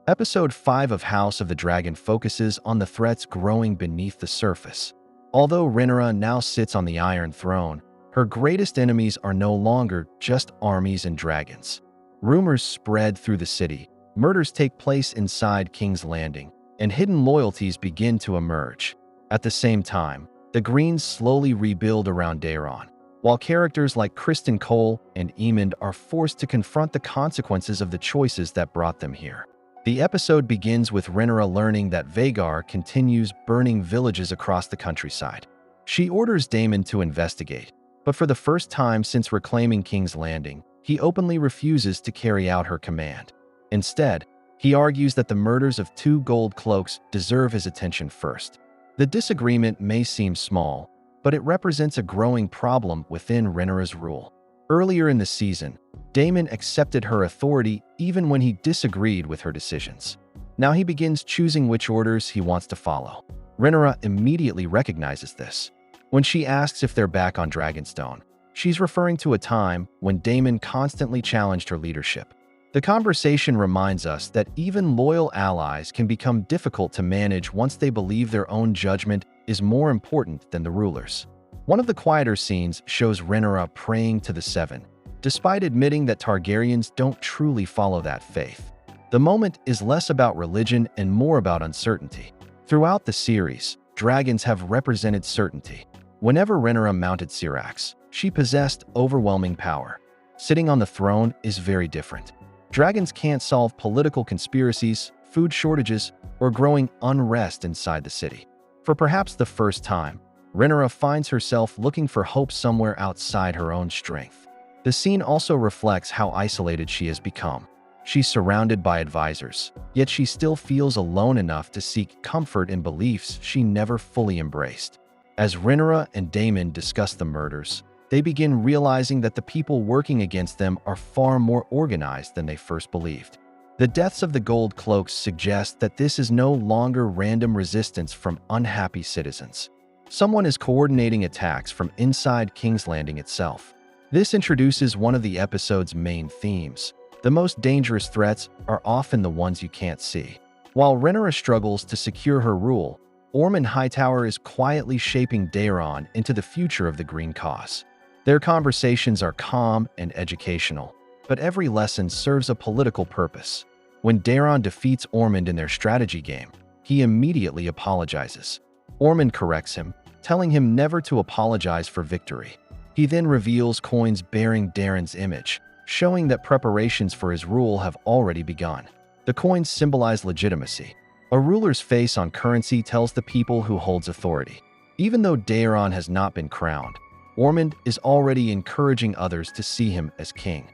Episode 5 of House of the Dragon focuses on the threats growing beneath the surface. Although Rhaenyra now sits on the Iron Throne, her greatest enemies are no longer just armies and dragons. Rumors spread through the city, murders take place inside King's Landing, and hidden loyalties begin to emerge. At the same time, the Greens slowly rebuild around Daeron, while characters like Criston Cole and Aemond are forced to confront the consequences of the choices that brought them here. The episode begins with Rhaenyra learning that Vhagar continues burning villages across the countryside. She orders Daemon to investigate, but for the first time since reclaiming King's Landing, he openly refuses to carry out her command. Instead, he argues that the murders of 2 Gold Cloaks deserve his attention first. The disagreement may seem small, but it represents a growing problem within Rhaenyra's rule. Earlier in the season, Daemon accepted her authority even when he disagreed with her decisions. Now he begins choosing which orders he wants to follow. Rhaenyra immediately recognizes this. When she asks if they're back on Dragonstone, she's referring to a time when Daemon constantly challenged her leadership. The conversation reminds us that even loyal allies can become difficult to manage once they believe their own judgment is more important than the ruler's. One of the quieter scenes shows Rhaenyra praying to the Seven, despite admitting that Targaryens don't truly follow that faith. The moment is less about religion and more about uncertainty. Throughout the series, dragons have represented certainty. Whenever Rhaenyra mounted Syrax, she possessed overwhelming power. Sitting on the throne is very different. Dragons can't solve political conspiracies, food shortages, or growing unrest inside the city. For perhaps the first time, Rhaenyra finds herself looking for hope somewhere outside her own strength. The scene also reflects how isolated she has become. She's surrounded by advisors, yet she still feels alone enough to seek comfort in beliefs she never fully embraced. As Rhaenyra and Daemon discuss the murders, they begin realizing that the people working against them are far more organized than they first believed. The deaths of the Gold Cloaks suggest that this is no longer random resistance from unhappy citizens. Someone is coordinating attacks from inside King's Landing itself. This introduces one of the episode's main themes. The most dangerous threats are often the ones you can't see. While Rhaenyra struggles to secure her rule, Ormund Hightower is quietly shaping Daeron into the future of the Green Cause. Their conversations are calm and educational, but every lesson serves a political purpose. When Daeron defeats Ormund in their strategy game, he immediately apologizes. Ormund corrects him, telling him never to apologize for victory. He then reveals coins bearing Daeron's image, showing that preparations for his rule have already begun. The coins symbolize legitimacy. A ruler's face on currency tells the people who holds authority. Even though Daeron has not been crowned, Ormund is already encouraging others to see him as king.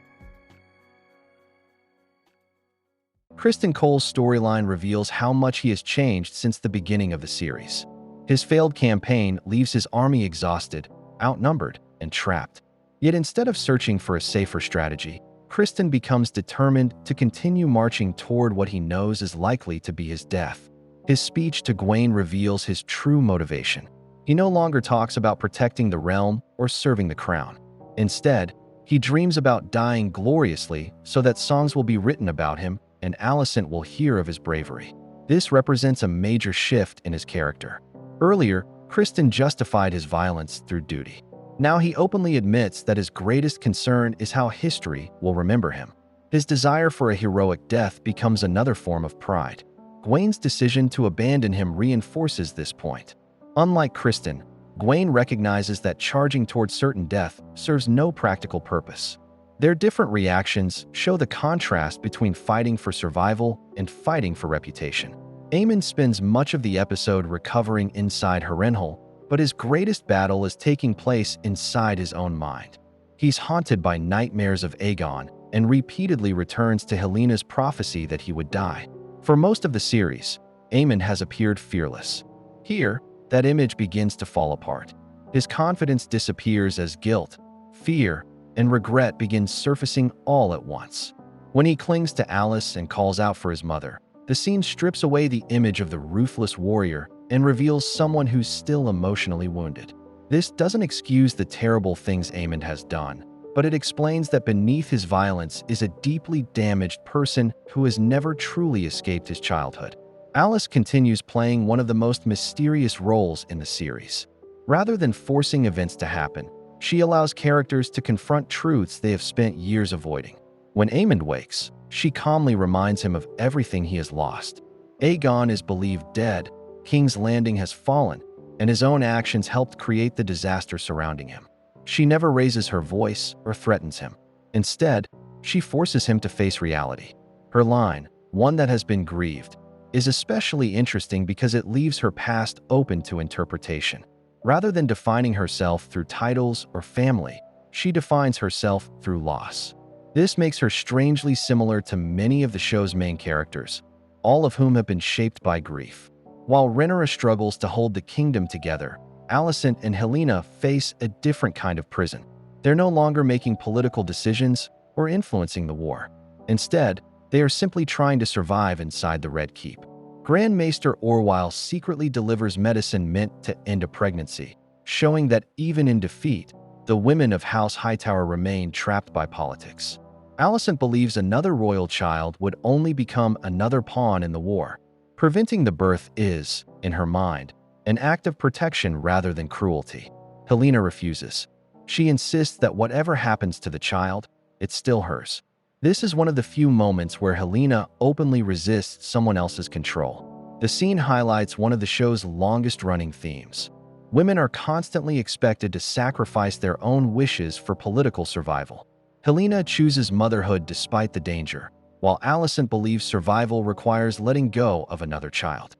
Criston Cole's storyline reveals how much he has changed since the beginning of the series. His failed campaign leaves his army exhausted, outnumbered, and trapped. Yet instead of searching for a safer strategy, Criston becomes determined to continue marching toward what he knows is likely to be his death. His speech to Gwaine reveals his true motivation. He no longer talks about protecting the realm or serving the crown. Instead, he dreams about dying gloriously so that songs will be written about him and Alicent will hear of his bravery. This represents a major shift in his character. Earlier, Criston justified his violence through duty. Now he openly admits that his greatest concern is how history will remember him. His desire for a heroic death becomes another form of pride. Gwaine's decision to abandon him reinforces this point. Unlike Criston, Gwaine recognizes that charging toward certain death serves no practical purpose. Their different reactions show the contrast between fighting for survival and fighting for reputation. Aemond spends much of the episode recovering inside Harrenhal, but his greatest battle is taking place inside his own mind. He's haunted by nightmares of Aegon and repeatedly returns to Helena's prophecy that he would die. For most of the series, Aemond has appeared fearless. Here, that image begins to fall apart. His confidence disappears as guilt, fear, and regret begin surfacing all at once. When he clings to Alice and calls out for his mother, the scene strips away the image of the ruthless warrior and reveals someone who's still emotionally wounded. This doesn't excuse the terrible things Aemond has done, but it explains that beneath his violence is a deeply damaged person who has never truly escaped his childhood. Alice continues playing one of the most mysterious roles in the series. Rather than forcing events to happen, she allows characters to confront truths they have spent years avoiding. When Aemond wakes, she calmly reminds him of everything he has lost. Aegon is believed dead, King's Landing has fallen, and his own actions helped create the disaster surrounding him. She never raises her voice or threatens him. Instead, she forces him to face reality. Her line, "one that has been grieved," is especially interesting because it leaves her past open to interpretation. Rather than defining herself through titles or family, she defines herself through loss. This makes her strangely similar to many of the show's main characters, all of whom have been shaped by grief. While Rhaenyra struggles to hold the kingdom together, Alicent and Helaena face a different kind of prison. They're no longer making political decisions or influencing the war. Instead, they are simply trying to survive inside the Red Keep. Grand Maester Orwyle secretly delivers medicine meant to end a pregnancy, showing that even in defeat, the women of House Hightower remain trapped by politics. Alicent believes another royal child would only become another pawn in the war. Preventing the birth is, in her mind, an act of protection rather than cruelty. Helaena refuses. She insists that whatever happens to the child, it's still hers. This is one of the few moments where Helaena openly resists someone else's control. The scene highlights one of the show's longest-running themes. Women are constantly expected to sacrifice their own wishes for political survival. Helaena chooses motherhood despite the danger, while Alicent believes survival requires letting go of another child.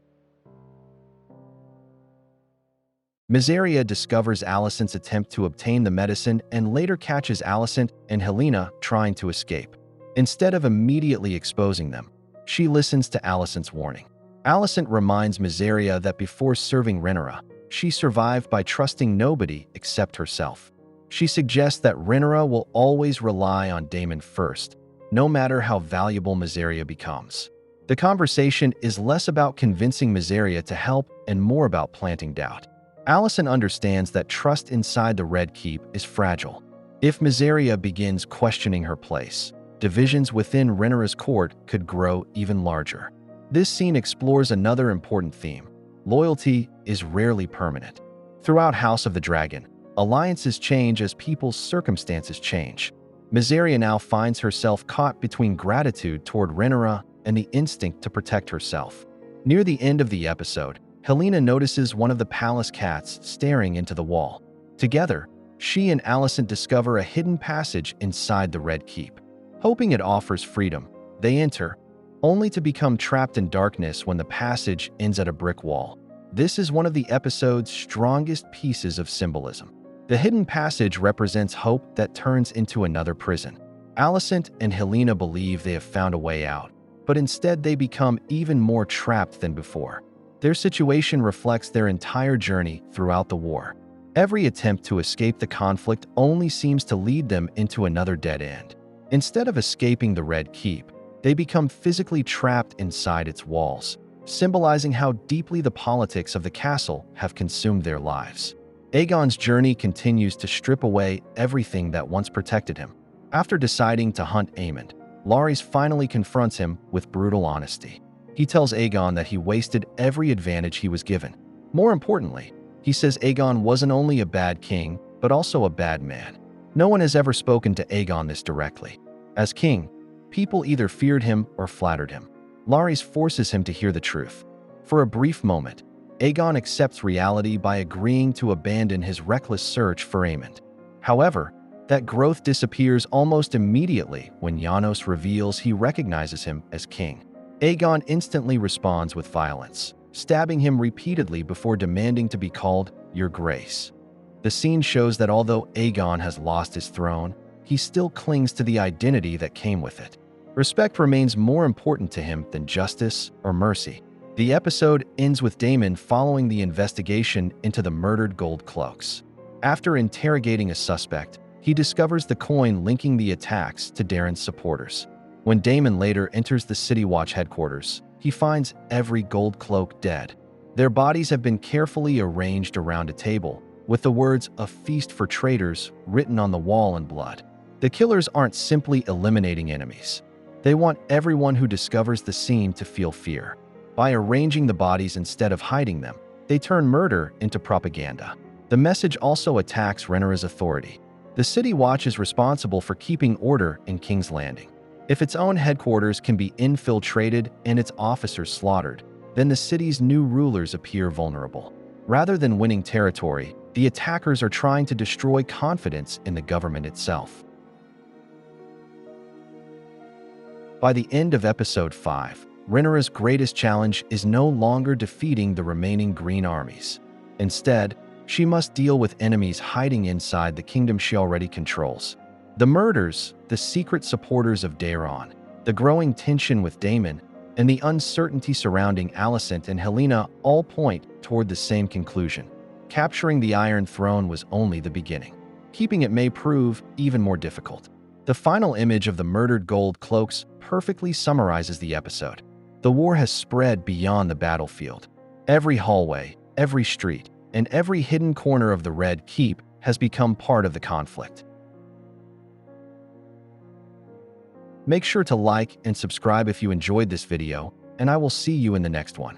Mysaria discovers Alicent's attempt to obtain the medicine and later catches Alicent and Helaena trying to escape. Instead of immediately exposing them, she listens to Alicent's warning. Alicent reminds Mysaria that before serving Rhaenyra, she survived by trusting nobody except herself. She suggests that Rhaenyra will always rely on Daemon first, no matter how valuable Mysaria becomes. The conversation is less about convincing Mysaria to help and more about planting doubt. Alicent understands that trust inside the Red Keep is fragile. If Mysaria begins questioning her place, divisions within Rhaenyra's court could grow even larger. This scene explores another important theme. Loyalty is rarely permanent. Throughout House of the Dragon, alliances change as people's circumstances change. Mysaria now finds herself caught between gratitude toward Rhaenyra and the instinct to protect herself. Near the end of the episode, Helaena notices one of the palace cats staring into the wall. Together, she and Alicent discover a hidden passage inside the Red Keep. Hoping it offers freedom, they enter, only to become trapped in darkness when the passage ends at a brick wall. This is one of the episode's strongest pieces of symbolism. The hidden passage represents hope that turns into another prison. Alicent and Helaena believe they have found a way out, but instead they become even more trapped than before. Their situation reflects their entire journey throughout the war. Every attempt to escape the conflict only seems to lead them into another dead end. Instead of escaping the Red Keep, they become physically trapped inside its walls, symbolizing how deeply the politics of the castle have consumed their lives. Aegon's journey continues to strip away everything that once protected him. After deciding to hunt Aemond, Larys finally confronts him with brutal honesty. He tells Aegon that he wasted every advantage he was given. More importantly, he says Aegon wasn't only a bad king, but also a bad man. No one has ever spoken to Aegon this directly. As king, people either feared him or flattered him. Larys forces him to hear the truth. For a brief moment, Aegon accepts reality by agreeing to abandon his reckless search for Aemond. However, that growth disappears almost immediately when Janos reveals he recognizes him as king. Aegon instantly responds with violence, stabbing him repeatedly before demanding to be called Your Grace. The scene shows that although Aegon has lost his throne, he still clings to the identity that came with it. Respect remains more important to him than justice or mercy. The episode ends with Daemon following the investigation into the murdered Gold Cloaks. After interrogating a suspect, he discovers the coin linking the attacks to Daeron's supporters. When Daemon later enters the City Watch headquarters, he finds every Gold Cloak dead. Their bodies have been carefully arranged around a table, with the words "A feast for traitors" written on the wall in blood. The killers aren't simply eliminating enemies. They want everyone who discovers the scene to feel fear. By arranging the bodies instead of hiding them, they turn murder into propaganda. The message also attacks Rhaenyra's authority. The City Watch is responsible for keeping order in King's Landing. If its own headquarters can be infiltrated and its officers slaughtered, then the city's new rulers appear vulnerable. Rather than winning territory, the attackers are trying to destroy confidence in the government itself. By the end of Episode 5, Rhaenyra's greatest challenge is no longer defeating the remaining Green armies. Instead, she must deal with enemies hiding inside the kingdom she already controls. The murders, the secret supporters of Daeron, the growing tension with Daemon, and the uncertainty surrounding Alicent and Helaena all point toward the same conclusion. Capturing the Iron Throne was only the beginning. Keeping it may prove even more difficult. The final image of the murdered Gold Cloaks perfectly summarizes the episode. The war has spread beyond the battlefield. Every hallway, every street, and every hidden corner of the Red Keep has become part of the conflict. Make sure to like and subscribe if you enjoyed this video, and I will see you in the next one.